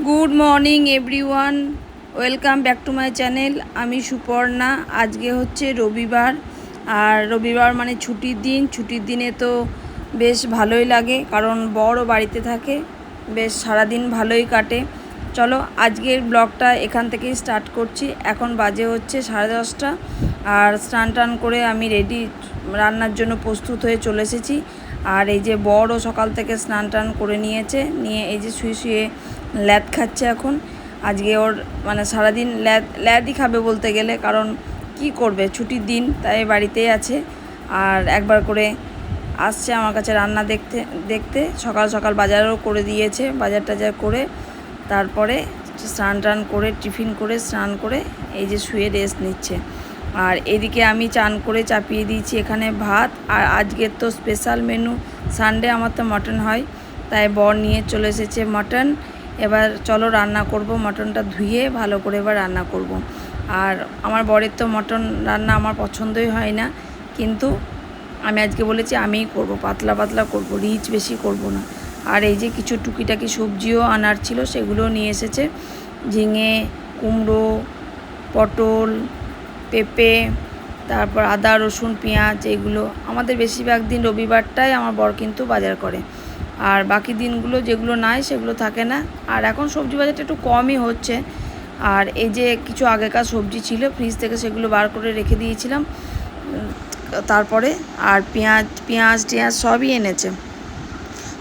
Good morning everyone, welcome back to my channel. আমি সুপর্ণা। আজকে হচ্ছে রবিবার, আর রবিবার মানে ছুটির দিন। ছুটির দিনে তো বেশ ভালোই লাগে, কারণ বড় বাড়িতে থাকে, বেশ সারাদিন ভালোই কাটে। চলো আজকের ব্লগটা এখান থেকেই স্টার্ট করছি। এখন বাজে হচ্ছে 10:30, আর স্নান টান করে আমি রেডি, রান্নার জন্য প্রস্তুত হয়ে চলে এসেছি। আর এই যে বড় সকাল থেকে স্নান টান করে নিয়েছে, নিয়ে এই যে শুয়ে শুয়ে ল্যাদ খাচ্ছে এখন। আজকে ওর মানে সারাদিন ল্যাদই খাবে বলতে গেলে, কারণ কি করবে, ছুটির দিন, তাই বাড়িতেই আছে। আর একবার করে আসছে আমার কাছে রান্না দেখতে দেখতে। সকাল সকাল বাজারও করে দিয়েছে, বাজার টাজার করে তারপরে স্নান টান করে টিফিন করে স্নান করে এই যে শুয়ে রেস্ট নিচ্ছে। আর এদিকে আমি চান করে চাপিয়ে দিয়েছি এখানে ভাত। আর আজকের তো স্পেশাল মেনু, সানডে আমার তো মাটন হয়, তাই বর নিয়ে চলে এসেছে মাটন। এবার চলো রান্না করব, মটনটা ধুয়ে ভালো করে এবার রান্না করব। আর আমার বরের তো মটন রান্না আমার পছন্দই হয় না, কিন্তু আমি আজকে বলেছি আমিই করব, পাতলা পাতলা করব, রিচ বেশি করব না। আর এই যে কিছু টুকিটাকি সবজিও আনার ছিল, সেগুলোও নিয়ে এসেছে। ঝিঙে, কুমড়ো, পটল, পেঁপে, তারপর আদা রসুন পেঁয়াজ। এগুলো আমাদের বেশিরভাগ দিন রবিবারটাই আমার বর কিন্তু বাজার করে, আর বাকি দিনগুলো যেগুলো নাই সেগুলো থাকে না। আর এখন সবজি বাজারটা একটু কমই হচ্ছে। আর এই যে কিছু আগেকার সবজি ছিল ফ্রিজ থেকে, সেগুলো বার করে রেখে দিয়েছিলাম। তারপরে আর পেঁয়াজ টিয়াজ সবই এনেছে।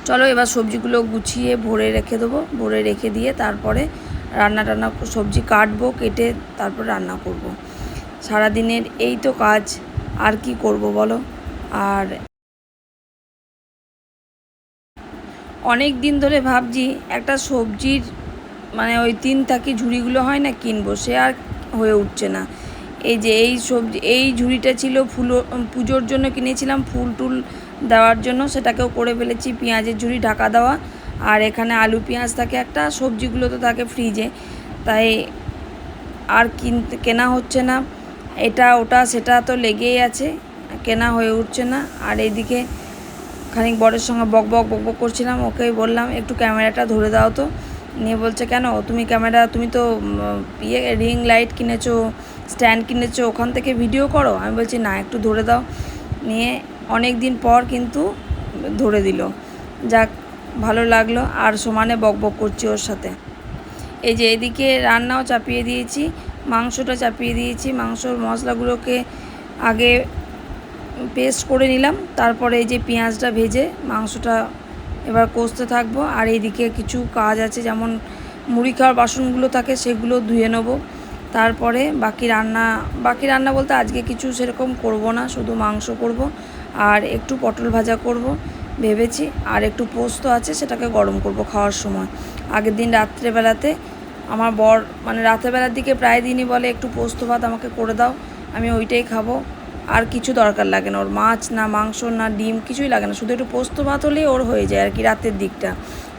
চলো এবার সবজিগুলো গুছিয়ে ভরে রেখে দেবো, ভরে রেখে দিয়ে তারপরে রান্না সবজি কাটবো, কেটে তারপর রান্না করব। সারাদিনের এই তো কাজ, আর কি করব বলো। আর অনেক দিন ধরে ভাবছি একটা সবজির মানে ওই 3 ঝুড়িগুলো হয় না, কিনবো, সে আর হয়ে উঠছে না। এই যে এই সবজি, এই ঝুড়িটা ছিল পুজোর জন্য কিনেছিলাম, ফুল টুল দেওয়ার জন্য, সেটাকেও করে ফেলেছি। পেঁয়াজের ঝুড়ি ঢাকা দেওয়া, আর এখানে আলু পেঁয়াজ থাকে একটা, সবজিগুলো তো থাকে ফ্রিজে, তাই আর কেনা হচ্ছে না। এটা ওটা সেটা তো লেগেই আছে, কেনা হয়ে উঠছে না। আর এইদিকে খানিক বরের সঙ্গে বক বক করছিলাম, ওকেই বললাম একটু ক্যামেরাটা ধরে দাও তো। নিয়ে বলছে কেন, তুমি তো রিং লাইট কিনেছো, স্ট্যান্ড কিনেছো, ওখান থেকে ভিডিও করো। আমি বলছি না, একটু ধরে দাও। নিয়ে অনেক দিন পর কিন্তু ধরে দিল, যাক ভালো লাগলো। আর সমানে বক করছি ওর সাথে। এই যে এদিকে রান্নাও চাপিয়ে দিয়েছি, মাংসটা চাপিয়ে দিয়েছি। মাংসর মশলাগুলোকে আগে পেস্ট করে নিলাম, তারপরে এই যে পেঁয়াজটা ভেজে মাংসটা এবার কষতে থাকবো। আর এইদিকে কিছু কাজ আছে, যেমন মুড়ি খাওয়ার বাসনগুলো থাকে, সেগুলো ধুয়ে নেবো। তারপরে বাকি রান্না বলতে আজকে কিছু সেরকম করব না, শুধু মাংস করব আর একটু পটল ভাজা করব ভেবেছি। আর একটু পোস্ত আছে, সেটাকে গরম করব খাওয়ার সময়। আগের দিন রাত্রেবেলাতে আমার বর মানে রাত্রেবেলার দিকে প্রায় দিনই বলে একটু পোস্ত ভাত আমাকে করে দাও, আমি ওইটাই খাবো। আর কিছু দরকার লাগে না ওর, মাছ না মাংস না ডিম কিছুই লাগে না, শুধু একটু পোস্ত ভাত হলেই ওর হয়ে যায় আর কি রাতের দিকটা।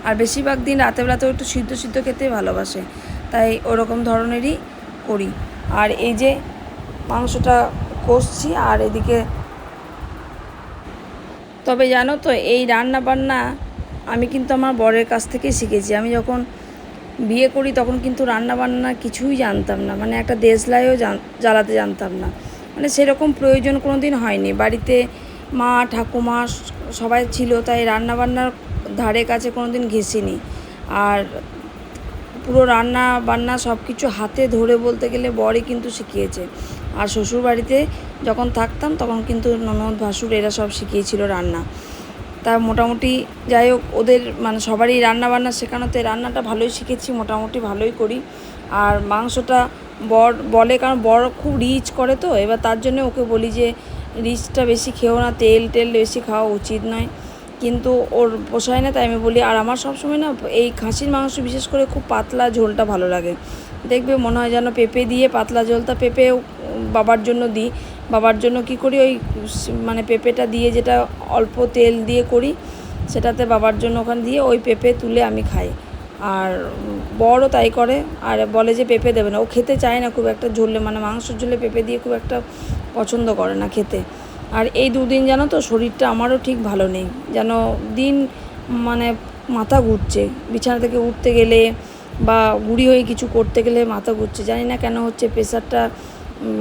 আর বেশিরভাগ দিন রাতেরবেলাতেও একটু সিদ্ধ খেতেই ভালোবাসে, তাই ওরকম ধরনেরই করি। আর এই যে মাংসটা কষছি, আর এদিকে তবে জানো তো এই রান্না বান্না আমি কিন্তু আমার বরের কাছ থেকেই শিখেছি। আমি যখন বিয়ে করি তখন কিন্তু রান্না বান্না কিছুই জানতাম না, মানে একটা দেশলাইও জ্বালাতে জানতাম না, মানে সেরকম প্রয়োজন কোনো দিন হয়নি। বাড়িতে মা ঠাকুমা সবাই ছিল, তাই রান্নাবান্নার ধারে কাছে কোনো দিন ঘেঁষিনি। আর পুরো রান্না বান্না সব কিছু হাতে ধরে বলতে গেলে বরই কিন্তু শিখিয়েছে। আর শ্বশুর বাড়িতে যখন থাকতাম তখন কিন্তু ননদ ভাসুর এরা সব শিখিয়েছিল রান্না। তা মোটামুটি যাই হোক, ওদের মানে সবারই রান্না বান্না শেখানোতে রান্নাটা ভালোই শিখেছি, মোটামুটি ভালোই করি। আর মাংসটা বর বলে, কারণ বর খুব রিচ করে, তো এবার তার জন্য ওকে বলি যে রিচটা বেশি খেও না, তেল বেশি খাওয়া উচিত নয়, কিন্তু ওর পোষায় না, তাই আমি বলি। আর আমার সবসময় না এই খাসির মাংস বিশেষ করে খুব পাতলা ঝোলটা ভালো লাগে, দেখবে মনে হয় যেন পেঁপে দিয়ে পাতলা ঝোলটা, পেঁপেও বাবার জন্য দিই। বাবার জন্য কি করি, ওই মানে পেঁপেটা দিয়ে যেটা অল্প তেল দিয়ে করি, সেটাতে বাবার জন্য ওখানে দিয়ে ওই পেঁপে তুলে আমি খাই। আর বড়ও তাই করে, আর বলে যে পেঁপে দেবে না, ও খেতে চায় না খুব একটা ঝোলে, মানে মাংসের ঝোলে পেঁপে দিয়ে খুব একটা পছন্দ করে না খেতে। আর এই দুদিন জানো তো শরীরটা আমারও ঠিক ভালো নেই, যেন দিন মানে মাথা ঘুরছে, বিছানা থেকে উঠতে গেলে বা বুড়ি হয়ে কিছু করতে গেলে মাথা ঘুরছে, জানি না কেন হচ্ছে। প্রেশারটা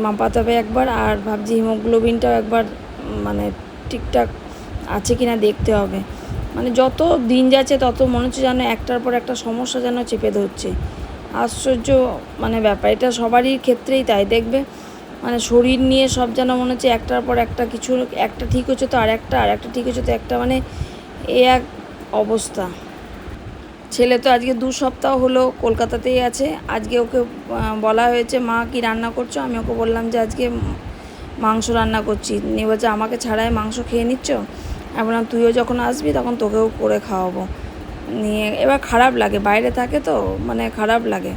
মাপাতে হবে একবার, আর ভাবছি হিমোগ্লোবিনটাও একবার মানে ঠিকঠাক আছে কি না দেখতে হবে। মানে যত দিন যাচ্ছে তত মনে হচ্ছে যেন একটার পর একটা সমস্যা যেন চেপে ধরছে। আশ্চর্য মানে ব্যাপার, এটা সবারই ক্ষেত্রেই তাই দেখবে। মানে শরীর নিয়ে সব যেন মনে হচ্ছে একটার পর একটা কিছু, একটা ঠিক হচ্ছে তো আর একটা ঠিক হচ্ছে তো একটা, মানে এ এক অবস্থা। ছেলে তো আজকে 2 সপ্তাহ হলো কলকাতাতেই আছে। আজকে ওকে বলা হয়েছে মা কি রান্না করছো, আমি ওকে বললাম যে আজকে মাংস রান্না করছি। নিয়ে বলছে আমাকে ছাড়াই মাংস খেয়ে নিচ্ছ। আমি বললাম তুইও যখন আসবি তখন তোকেও করে খাওয়াবো। নিয়ে এবার খারাপ লাগে, বাইরে থাকে তো মানে খারাপ লাগে।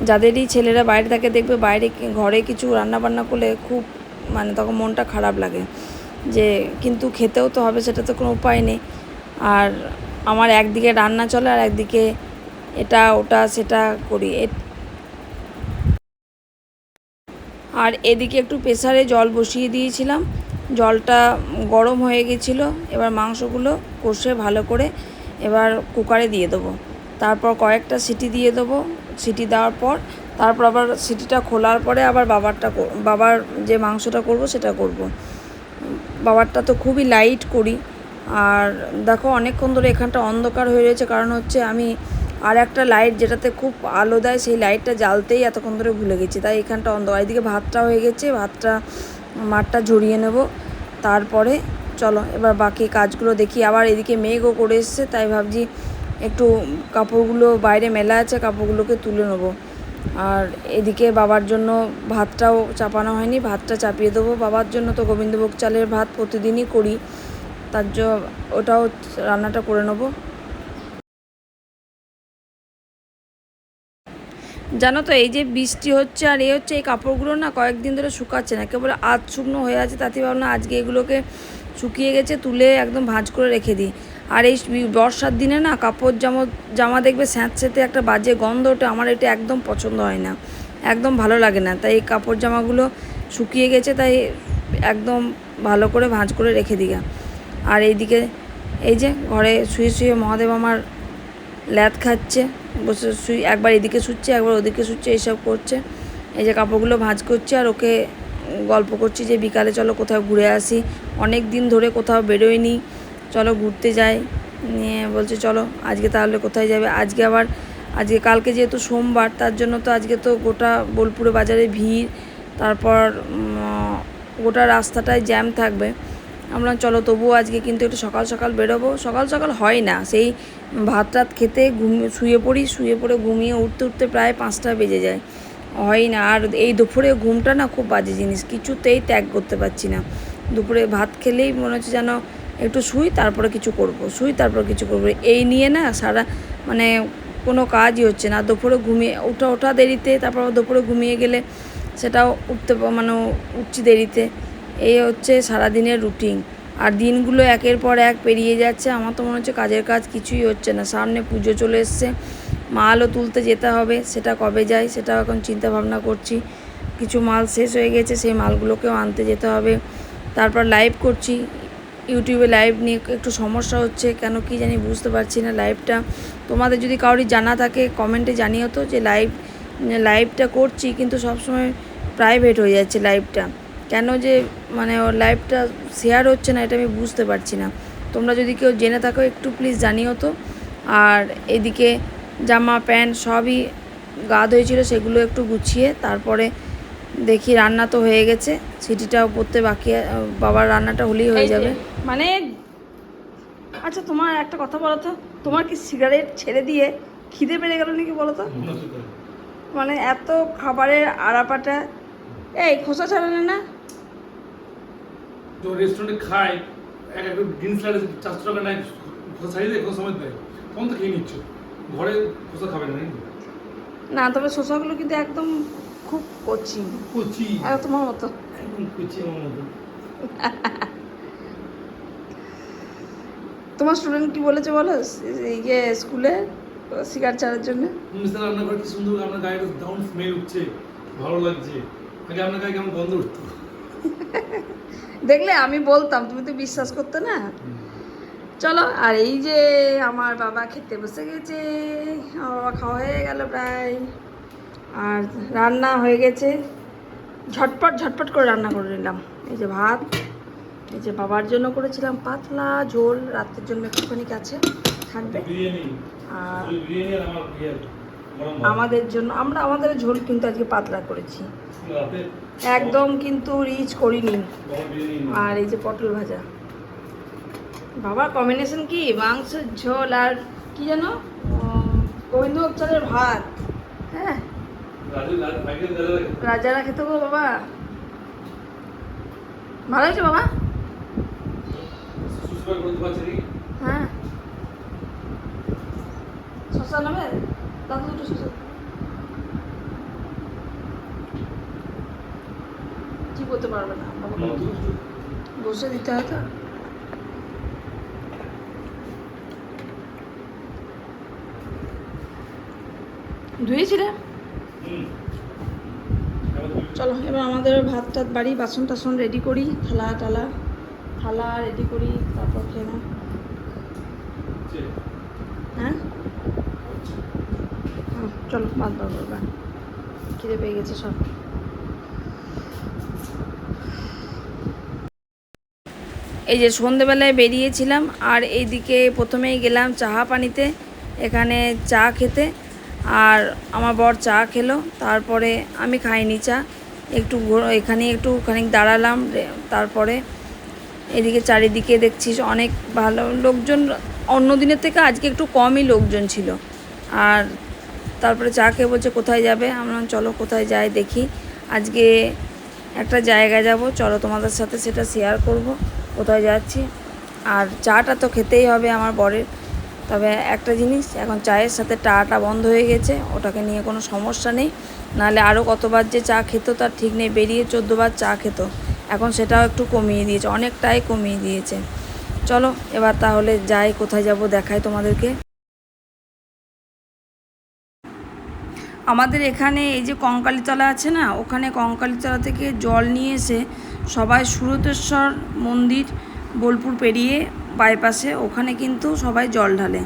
যাদেরই ছেলেরা বাইরে থাকে দেখবে বাইরে ঘরে কিছু রান্না বান্না করলে খুব মানে তখন মনটা খারাপ লাগে যে কিন্তু খেতেও তো হবে, সেটা তো কোনো উপায় নেই। আর আমার একদিকে রান্না চলে আর একদিকে এটা ওটা সেটা করি। আর এদিকে একটু প্রেসারে জল বসিয়ে দিয়েছিলাম, জলটা গরম হয়ে গেছিলো। এবার মাংসগুলো কষে ভালো করে এবার কুকারে দিয়ে দেবো। তারপর কয়েকটা সিটি দিয়ে দেবো। সিটি দেওয়ার পর তারপর আবার সিটিটা খোলার পরে আবার বাবার যে মাংসটা করব সেটা করব। বাবারটা তো খুবই লাইট করি। আর দেখো অনেকক্ষণ ধরে এখানটা অন্ধকার হয়ে রয়েছে, কারণ হচ্ছে আমি আর একটা লাইট যেটাতে খুব আলো দেয় সেই লাইটটা জ্বালতেই এতক্ষণ ধরে ভুলে গেছি, তাই এখানটা অন্ধকার। এদিকে ভাতটা হয়ে গেছে, মাঠটা ঝরিয়ে নেব। তারপরে চলো এবার বাকি কাজগুলো দেখি। আবার এদিকে মেঘও করে এসছে, তাই ভাবছি একটু কাপড়গুলো বাইরে মেলা আছে, কাপড়গুলোকে তুলে নেবো। আর এদিকে বাবার জন্য ভাতটাও চাপানো হয়নি, ভাতটা চাপিয়ে দেবো। বাবার জন্য তো গোবিন্দভোগ চালের ভাত প্রতিদিনই করি, তার জন্য ওটাও রান্নাটা করে নেবো। জানো তো এই যে বৃষ্টি হচ্ছে আর হচ্ছে, এই কাপড়গুলো না কয়েকদিন ধরে শুকাচ্ছে না, কেবল আধ শুকনো হয়ে আছে। তাতে ভাবলাম আজকে এগুলোকে শুকিয়ে গেছে তুলে একদম ভাঁজ করে রেখে দিই। আর এই বর্ষার দিনে না কাপড় জামা দেখবে স্যাঁতস্যাঁতে একটা বাজে গন্ধ ওঠে, আমার এটা একদম পছন্দ হয় না, একদম ভালো লাগে না। তাই এই কাপড় জামাগুলো শুকিয়ে গেছে, তাই একদম ভালো করে ভাঁজ করে রেখে দিই। আর এইদিকে এই যে ঘরে শুয়ে শুয়ে মহাদেব আমার ল্যাদ খাচ্ছে, বসে একবার এদিকে শুচ্ছে একবার ওদিকে শুচ্ছে, এইসব করছে। এই যে কাপড়গুলো ভাঁজ করছে আর ওকে গল্প করছি যে বিকালে চলো কোথাও ঘুরে আসি, অনেক দিন ধরে কোথাও বেরোয়নি, চলো ঘুরতে যাই। নিয়ে বলছে চলো আজকে তাহলে কোথায় যাবে। আজকে কালকে যেহেতু সোমবার, তার জন্য তো আজকে তো গোটা বোলপুরে বাজারে ভিড়, তারপর গোটা রাস্তাটায় জ্যাম থাকবে। আমরা চলো তবুও আজকে কিন্তু একটু সকাল সকাল বেরোবো। সকাল সকাল হয় না, সেই ভাত টাত খেতে শুয়ে পড়ে ঘুমিয়ে উঠতে প্রায় 5টা বেজে যায়, হয় না। আর এই দুপুরে ঘুমটা না খুব বাজে জিনিস, কিছুতেই ত্যাগ করতে পারছি না। দুপুরে ভাত খেলেই মনে হচ্ছে যেন একটু শুই তারপরে কিছু করব, এই নিয়ে না সারা মানে কোনো কাজই হচ্ছে না। দুপুরে ঘুমিয়ে ওঠা দেরিতে, তারপর দুপুরে ঘুমিয়ে গেলে সেটাও উঠছি দেরিতে। এই হচ্ছে সারাদিনের রুটিন। আর দিনগুলো একের পর এক পেরিয়ে যাচ্ছে, আমার তো মনে হচ্ছে কাজের কাজ কিছুই হচ্ছে না। সামনে পুজো চলে এসছে, মালও তুলতে যেতে হবে, সেটা কবে যায় সেটাও এখন চিন্তা ভাবনা করছি। কিছু মাল শেষ হয়ে গেছে, সেই মালগুলোকেও আনতে যেতে হবে। তারপর লাইভ করছি, ইউটিউবে লাইভ নিয়ে একটু সমস্যা হচ্ছে, কেন কি জানি বুঝতে পারছি না। লাইভটা তোমাদের যদি কারোর জানা থাকে কমেন্টে জানিও তো, যে লাইভটা করছি কিন্তু সবসময় প্রাইভেট হয়ে যাচ্ছে লাইভটা, কেন যে মানে ওর লাইভটা শেয়ার হচ্ছে না, এটা আমি বুঝতে পারছি না। তোমরা যদি কেউ জেনে থাকো একটু প্লিজ জানিও তো। আর এদিকে জামা প্যান্ট সবই গা ধুয়েছিল, সেগুলো একটু গুছিয়ে তারপরে দেখি রান্না তো হয়ে গেছে, সিটিটাও পড়তে বাকি, বাবার রান্নাটা হলেই হয়ে যাবে। মানে আচ্ছা তোমার একটা কথা বলো তো, তোমার কি সিগারেট ছেড়ে দিয়ে খিদে পেরে গেল নাকি বলো তো? মানে এত খাবারের আড়াপাটা, এই খোসা ছাড়ালে না जो रेस्टोरेंटे খায় এক একটা জিনিস লাগে 400 টাকা নাই, খোসা ছাড়িয়ে দেয়, খোসা সমেত দেয়, তখন তো খেয়ে নিচ্ছ। ঘরে খোসা খাবে না নাকি? না, তবে শসাগুলো কিন্তু একদম খুব কচি কুচি, আর তোমার মতো একদম কুচি আমার মতো। তোমার স্টুডেন্ট কি বলেছে বলো ইয়ে স্কুলে সিগারেট ছাড়ার জন্য? মিস্টার রান্নাঘর কি সুন্দর, আপনার গায়ে দারুণ স্মেল উঠছে, ভালো লাগছে। আগে আপনার গায়ে কেমন গন্ধ উঠতো। দেখলে আমি বলতাম, তুমি তো বিশ্বাস করতে না। চলো, আর এই যে আমার বাবা খেতে বসে গেছে। আমার বাবা খাওয়া হয়ে গেল প্রায়, আর রান্না হয়ে গেছে। ঝটপট ঝটপট করে রান্না করে নিলাম। এই যে ভাত, এই যে বাবার জন্য করেছিলাম পাতলা ঝোল, রাতের জন্য একটুখানি আছে থাকবে। আর আমাদের জন্য আমাদের ঝোল কিন্তু আজকে পাতলা করেছি, একদম কিন্তু রিচ করিনি। আর এই যে পটল ভাজা, বাবার কম্বিনেশন কি মাংসের ঝোল আর কি যেন গোবিন্দভোগ চালের ভাত। হ্যাঁ, রাজারা খেতে গো বাবা, ভালো হয়েছে বাবা। হ্যাঁ, শশা নেবে দাদু, দুটো শশা কি করতে পারবে না বাবা, বসে দিতে হয় তো। ধুয়েছিলে? চলো এবার আমাদের ভাত টাত বাড়ি, বাসন টাসন রেডি করি, থালা রেডি করি, তারপর খেয়ে নাও। হ্যাঁ, চলো ভাত দাও করবা, খিদে পেয়ে গেছে সব। এই যে সন্ধেবেলায় বেরিয়েছিলাম, আর এইদিকে প্রথমেই গেলাম চাহা পানিতে, এখানে চা খেতে। আর আমার বর চা খেলো, তারপরে আমি খাইনি চা, এখানে একটুখানি দাঁড়ালাম। তারপরে এদিকে চারিদিকে দেখছিস অনেক ভালো লোকজন, অন্য দিনের থেকে আজকে একটু কমই লোকজন ছিল। আর তারপরে চা খেয়ে বলছে কোথায় যাবে, আমরা চলো কোথায় যাই দেখি। আজকে একটা জায়গায় যাব, চলো তোমাদের সাথে সেটা শেয়ার করব কোথায় যাচ্ছি। আর চাটা তো খেতেই হবে আমার বরের। তবে একটা জিনিস, এখন চায়ের সাথে টাটা বন্ধ হয়ে গেছে, ওটাকে নিয়ে কোনো সমস্যা নেই। নাহলে আরও কতবার যে চা খেত তার ঠিক নেই, বেরিয়ে 14 বার চা খেত, এখন সেটাও একটু কমিয়ে দিয়েছে, অনেকটাই কমিয়ে দিয়েছে। চলো এবার তাহলে যাই, কোথায় যাব দেখাই তোমাদেরকে। আমাদের এখানে এই যে কঙ্কালীতলা আছে না, ওখানে কঙ্কালীতলা থেকে জল নিয়ে এসে সবাই সুরতেশ্বর মন্দির বোলপুর পেরিয়ে বাইপাসে ওখানে কিন্তু সবাই জল ঢালে।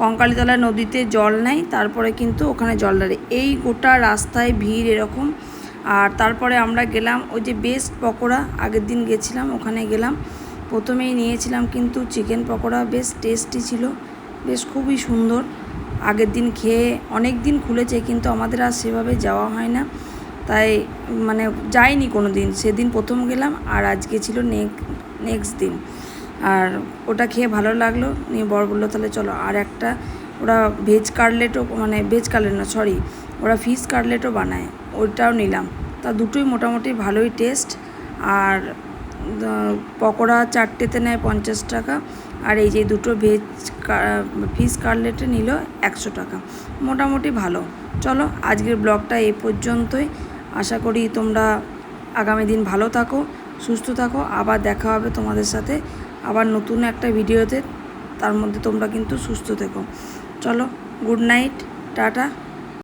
কঙ্কালীতলা নদীতে জল নেয়, তারপরে কিন্তু ওখানে জল ঢালে। এই গোটা রাস্তায় ভিড় এরকম। আর তারপরে আমরা গেলাম ওই যে বেস্ট পকোড়া, আগের দিন গেছিলাম ওখানে গেলাম, প্রথমেই নিয়েছিলাম কিন্তু চিকেন পকোড়া, বেশ টেস্টি ছিল, বেশ খুবই সুন্দর। আগের দিন খেয়ে অনেক দিন খুলেছে, কিন্তু আমাদের আর সেভাবে যাওয়া হয় না, তাই মানে যাইনি কোনো দিন। সেদিন প্রথম গেলাম, আর আজকে ছিল নেক্সট দিন। আর ওটা খেয়ে ভালো লাগলো, নিয়ে বর বললো তাহলে চলো আর একটা, ওরা ভেজ কাটলেটও, মানে ভেজ কাটলেট না সরি, ওরা ফিশ কাটলেটও বানায়, ওইটাও নিলাম। তা দুটোই মোটামুটি ভালোই টেস্ট। আর পকোড়া 4টেতে নেয় 50 টাকা, আর এই যে দুটো ফিশ কাটলেটে নিল 100 টাকা, মোটামুটি ভালো। চলো আজকের ব্লগটা এই পর্যন্তই। আশা করি তোমরা আগামী দিন ভালো থাকো, সুস্থ থাকো। আবার দেখা হবে তোমাদের সাথে আবার নতুন একটা ভিডিওতে, তার মধ্যে তোমরা কিন্তু সুস্থ থেকো। চলো, গুড নাইট, টাটা।